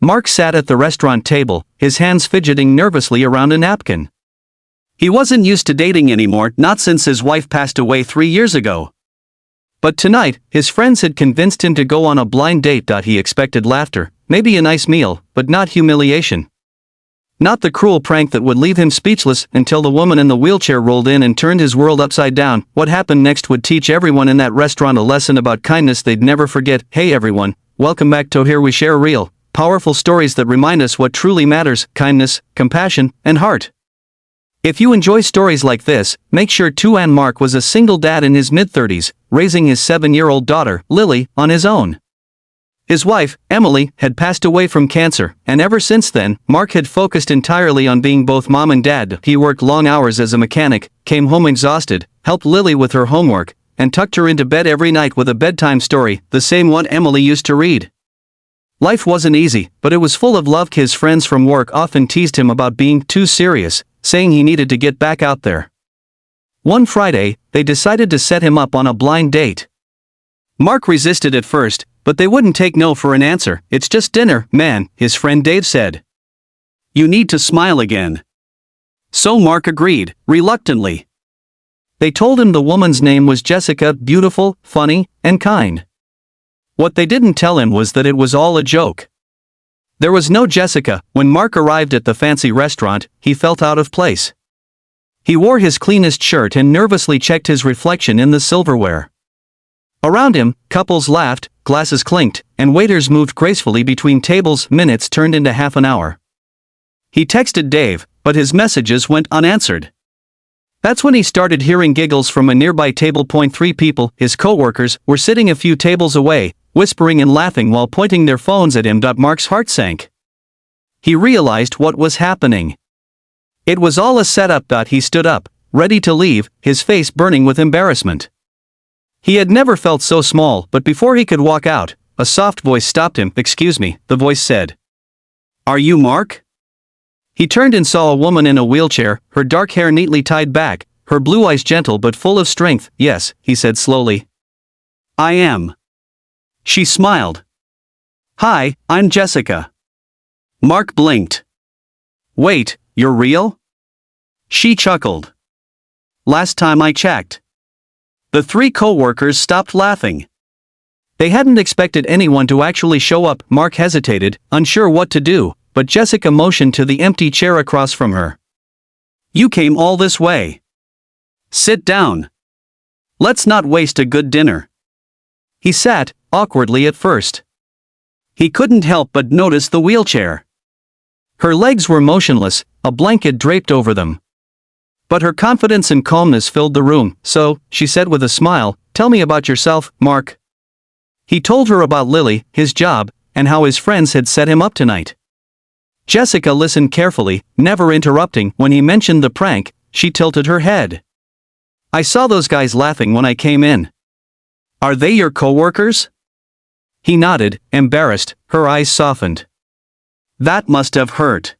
Mark sat at the restaurant table, his hands fidgeting nervously around a napkin. He wasn't used to dating anymore, not since his wife passed away 3 years ago. But tonight, his friends had convinced him to go on a blind date. He expected laughter, maybe a nice meal, but not humiliation. Not the cruel prank that would leave him speechless until the woman in the wheelchair rolled in and turned his world upside down. What happened next would teach everyone in that restaurant a lesson about kindness they'd never forget. Hey everyone, welcome back to Here We Share Real, powerful stories that remind us what truly matters: kindness, compassion, and heart. If you enjoy stories like this, make sure to. Mark was a single dad in his mid-30s, raising his 7-year-old daughter, Lily, on his own. His wife, Emily, had passed away from cancer, and ever since then, Mark had focused entirely on being both mom and dad. He worked long hours as a mechanic, came home exhausted, helped Lily with her homework, and tucked her into bed every night with a bedtime story, the same one Emily used to read. Life wasn't easy, but it was full of love. His friends from work often teased him about being too serious, saying he needed to get back out there. One Friday, they decided to set him up on a blind date. Mark resisted at first, but they wouldn't take no for an answer. "It's just dinner, man," his friend Dave said. "You need to smile again." So Mark agreed, reluctantly. They told him the woman's name was Jessica, beautiful, funny, and kind. What they didn't tell him was that it was all a joke. There was no Jessica. When Mark arrived at the fancy restaurant, he felt out of place. He wore his cleanest shirt and nervously checked his reflection in the silverware. Around him, couples laughed, glasses clinked, and waiters moved gracefully between tables. Minutes turned into half an hour. He texted Dave, but his messages went unanswered. That's when he started hearing giggles from a nearby table. 3 people, his co-workers, were sitting a few tables away, whispering and laughing while pointing their phones at him. Mark's heart sank. He realized what was happening. It was all a setup. He stood up, ready to leave, his face burning with embarrassment. He had never felt so small, but before he could walk out, a soft voice stopped him. "Excuse me," the voice said. "Are you Mark?" He turned and saw a woman in a wheelchair, her dark hair neatly tied back, her blue eyes gentle but full of strength. "Yes," he said slowly. "I am." She smiled. "Hi, I'm Jessica." Mark blinked. "Wait, you're real?" She chuckled. "Last time I checked." The 3 co-workers stopped laughing. They hadn't expected anyone to actually show up. Mark hesitated, unsure what to do, but Jessica motioned to the empty chair across from her. "You came all this way. Sit down. Let's not waste a good dinner." He sat, awkwardly at first. He couldn't help but notice the wheelchair. Her legs were motionless, a blanket draped over them. But her confidence and calmness filled the room. "So," she said with a smile, "tell me about yourself, Mark." He told her about Lily, his job, and how his friends had set him up tonight. Jessica listened carefully, never interrupting. When he mentioned the prank, she tilted her head. "I saw those guys laughing when I came in. Are they your co-workers?" He nodded, embarrassed, her eyes softened. "That must have hurt."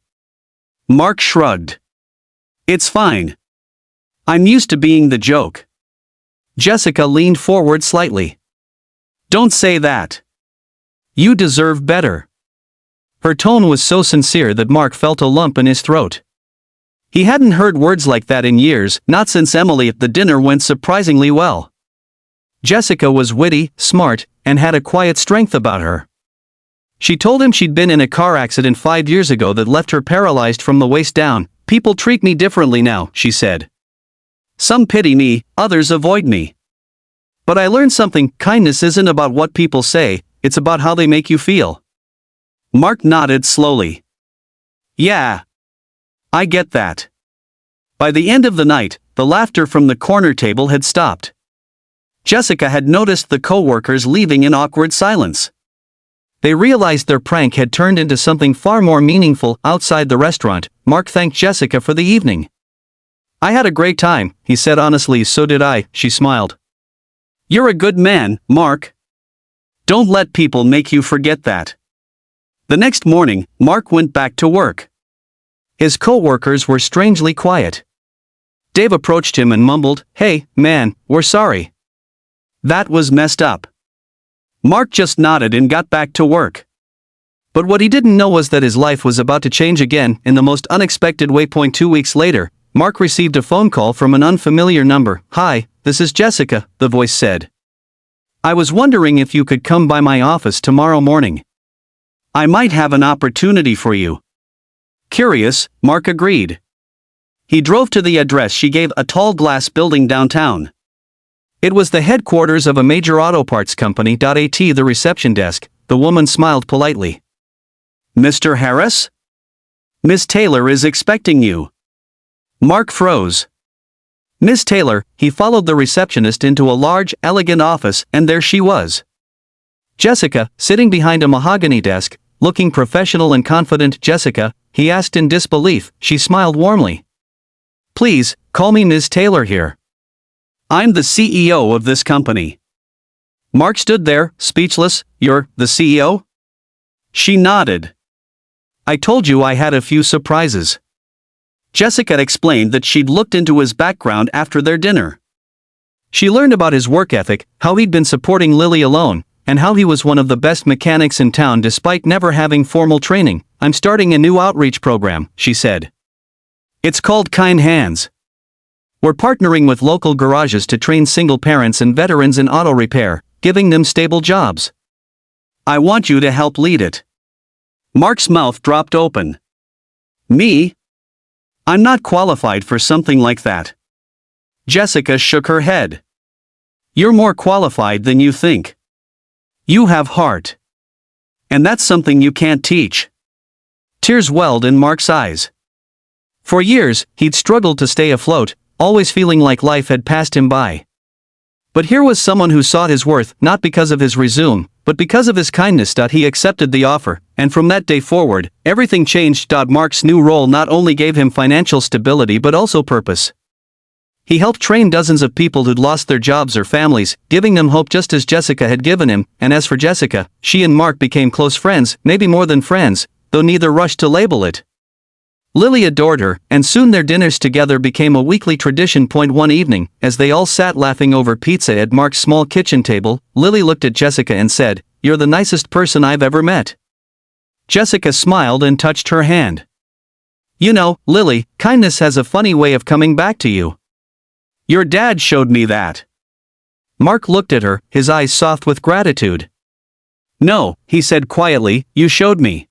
Mark shrugged. "It's fine. I'm used to being the joke." Jessica leaned forward slightly. "Don't say that. You deserve better." Her tone was so sincere that Mark felt a lump in his throat. He hadn't heard words like that in years, not since Emily. The dinner went surprisingly well. Jessica was witty, smart, and had a quiet strength about her. She told him she'd been in a car accident 5 years ago that left her paralyzed from the waist down. "People treat me differently now," she said. "Some pity me, others avoid me. But I learned something: kindness isn't about what people say, it's about how they make you feel." Mark nodded slowly. "Yeah. I get that." By the end of the night, the laughter from the corner table had stopped. Jessica had noticed the co-workers leaving in awkward silence. They realized their prank had turned into something far more meaningful. Outside the restaurant, Mark thanked Jessica for the evening. "I had a great time," he said honestly. "So did I," she smiled. "You're a good man, Mark. Don't let people make you forget that." The next morning, Mark went back to work. His co-workers were strangely quiet. Dave approached him and mumbled, "Hey, man, we're sorry. That was messed up." Mark just nodded and got back to work. But what he didn't know was that his life was about to change again in the most unexpected way. 2 weeks later, Mark received a phone call from an unfamiliar number. "Hi, this is Jessica," the voice said. "I was wondering if you could come by my office tomorrow morning. I might have an opportunity for you." Curious, Mark agreed. He drove to the address she gave, a tall glass building downtown. It was the headquarters of a major auto parts company. At the reception desk, the woman smiled politely. "Mr. Harris? Miss Taylor is expecting you." Mark froze. Miss Taylor. He followed the receptionist into a large, elegant office, and there she was. Jessica, sitting behind a mahogany desk, looking professional and confident. "Jessica?" he asked in disbelief. She smiled warmly. "Please, call me Ms. Taylor here. I'm the CEO of this company." Mark stood there, speechless. "You're the CEO?" She nodded. "I told you I had a few surprises." Jessica explained that she'd looked into his background after their dinner. She learned about his work ethic, how he'd been supporting Lily alone, and how he was one of the best mechanics in town despite never having formal training. "I'm starting a new outreach program," she said. "It's called Kind Hands. We're partnering with local garages to train single parents and veterans in auto repair, giving them stable jobs. I want you to help lead it." Mark's mouth dropped open. "Me? I'm not qualified for something like that." Jessica shook her head. "You're more qualified than you think. You have heart. And that's something you can't teach." Tears welled in Mark's eyes. For years, he'd struggled to stay afloat, always feeling like life had passed him by. But here was someone who saw his worth, not because of his resume, but because of his kindness. He accepted the offer, and from that day forward, everything changed. Mark's new role not only gave him financial stability but also purpose. He helped train dozens of people who'd lost their jobs or families, giving them hope just as Jessica had given him. And as for Jessica, she and Mark became close friends, maybe more than friends, though neither rushed to label it. Lily adored her, and soon their dinners together became a weekly tradition. One evening, as they all sat laughing over pizza at Mark's small kitchen table, Lily looked at Jessica and said, "You're the nicest person I've ever met." Jessica smiled and touched her hand. "You know, Lily, kindness has a funny way of coming back to you. Your dad showed me that." Mark looked at her, his eyes soft with gratitude. "No," he said quietly, "you showed me.